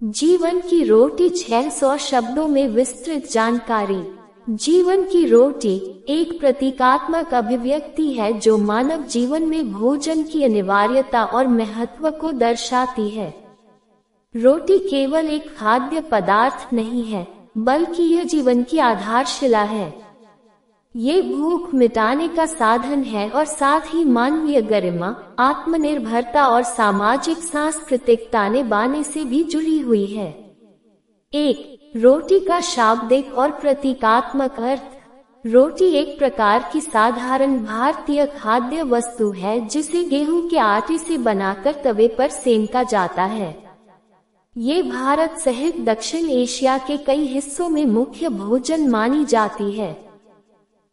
जीवन की रोटी 600 शब्दों में विस्तृत जानकारी। जीवन की रोटी एक प्रतीकात्मक अभिव्यक्ति है जो मानव जीवन में भोजन की अनिवार्यता और महत्व को दर्शाती है। रोटी केवल एक खाद्य पदार्थ नहीं है, बल्कि यह जीवन की आधारशिला है। ये भूख मिटाने का साधन है और साथ ही मानवीय गरिमा, आत्मनिर्भरता और सामाजिक सांस्कृतिक ताने बाने से भी जुड़ी हुई है। एक, रोटी का शाब्दिक और प्रतीकात्मक अर्थ। रोटी एक प्रकार की साधारण भारतीय खाद्य वस्तु है जिसे गेहूं के आटे से बनाकर तवे पर सेंका जाता है। ये भारत सहित दक्षिण एशिया के कई हिस्सों में मुख्य भोजन मानी जाती है।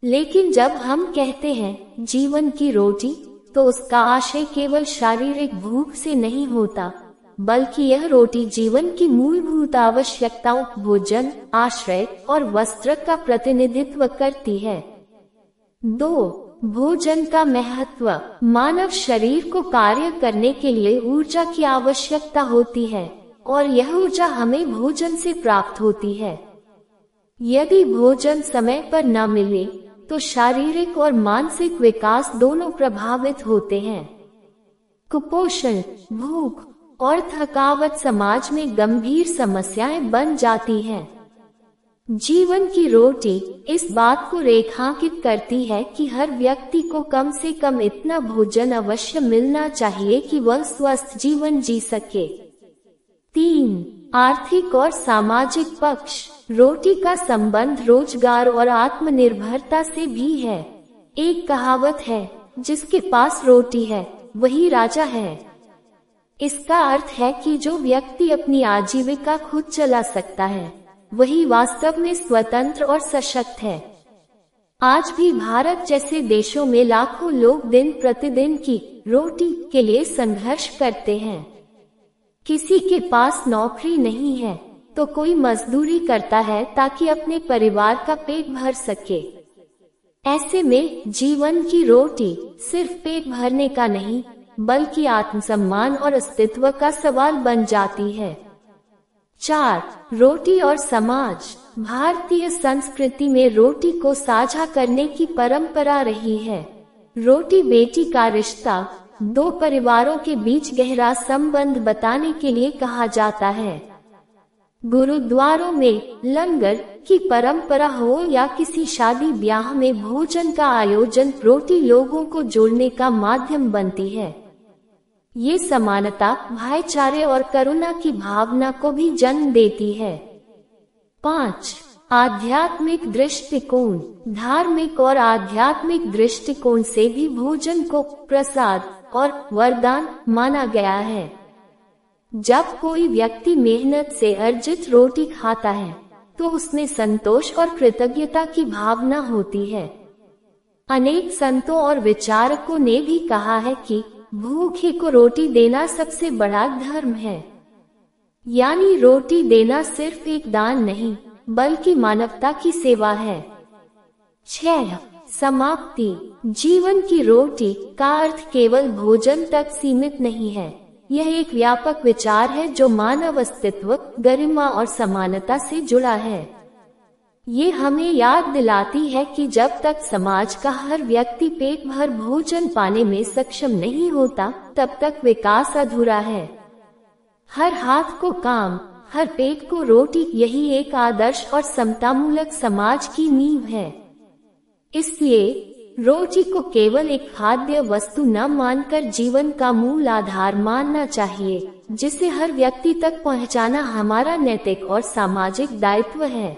लेकिन जब हम कहते हैं जीवन की रोटी, तो उसका आशय केवल शारीरिक भूख से नहीं होता, बल्कि यह रोटी जीवन की मूलभूत आवश्यकताओं भोजन, आश्रय और वस्त्र का प्रतिनिधित्व करती है। 2. भोजन का महत्व। मानव शरीर को कार्य करने के लिए ऊर्जा की आवश्यकता होती है और यह ऊर्जा हमें भोजन से प्राप्त होती है। यदि भोजन समय पर न मिले तो शारीरिक और मानसिक विकास दोनों प्रभावित होते हैं। कुपोषण, भूख और थकावट समाज में गंभीर समस्याएं बन जाती हैं। जीवन की रोटी इस बात को रेखांकित करती है कि हर व्यक्ति को कम से कम इतना भोजन अवश्य मिलना चाहिए कि वह स्वस्थ जीवन जी सके। 3. आर्थिक और सामाजिक पक्ष। रोटी का संबंध रोजगार और आत्मनिर्भरता से भी है। एक कहावत है, जिसके पास रोटी है वही राजा है। इसका अर्थ है कि जो व्यक्ति अपनी आजीविका खुद चला सकता है, वही वास्तव में स्वतंत्र और सशक्त है। आज भी भारत जैसे देशों में लाखों लोग दिन प्रतिदिन की रोटी के लिए संघर्ष करते हैं। किसी के पास नौकरी नहीं है तो कोई मजदूरी करता है ताकि अपने परिवार का पेट भर सके। ऐसे में जीवन की रोटी सिर्फ पेट भरने का नहीं, बल्कि आत्मसम्मान और अस्तित्व का सवाल बन जाती है। 4. रोटी और समाज। भारतीय संस्कृति में रोटी को साझा करने की परंपरा रही है। रोटी बेटी का रिश्ता, दो परिवारों के बीच गहरा संबंध बताने के लिए कहा जाता है। गुरुद्वारों में लंगर की परंपरा हो या किसी शादी ब्याह में भोजन का आयोजन, रोटी लोगों को जोड़ने का माध्यम बनती है। ये समानता, भाईचारे और करुणा की भावना को भी जन्म देती है। 5. आध्यात्मिक दृष्टिकोण। धार्मिक और आध्यात्मिक दृष्टिकोण से भी भोजन को प्रसाद और वरदान माना गया है। जब कोई व्यक्ति मेहनत से अर्जित रोटी खाता है तो उसमें संतोष और कृतज्ञता की भावना होती है। अनेक संतों और विचारकों ने भी कहा है कि भूखे को रोटी देना सबसे बड़ा धर्म है। यानी रोटी देना सिर्फ एक दान नहीं, बल्कि मानवता की सेवा है। 6. समाप्ति। जीवन की रोटी का अर्थ केवल भोजन तक सीमित नहीं है। यह एक व्यापक विचार है जो मानव अस्तित्व, गरिमा और समानता से जुड़ा है। ये हमें याद दिलाती है कि जब तक समाज का हर व्यक्ति पेट भर भोजन पाने में सक्षम नहीं होता, तब तक विकास अधूरा है। हर हाथ को काम, हर पेट को रोटी, यही एक आदर्श और समतामूलक समाज की नींव है। इसलिए रोटी को केवल एक खाद्य वस्तु न मानकर जीवन का मूल आधार मानना चाहिए, जिसे हर व्यक्ति तक पहुंचाना हमारा नैतिक और सामाजिक दायित्व है।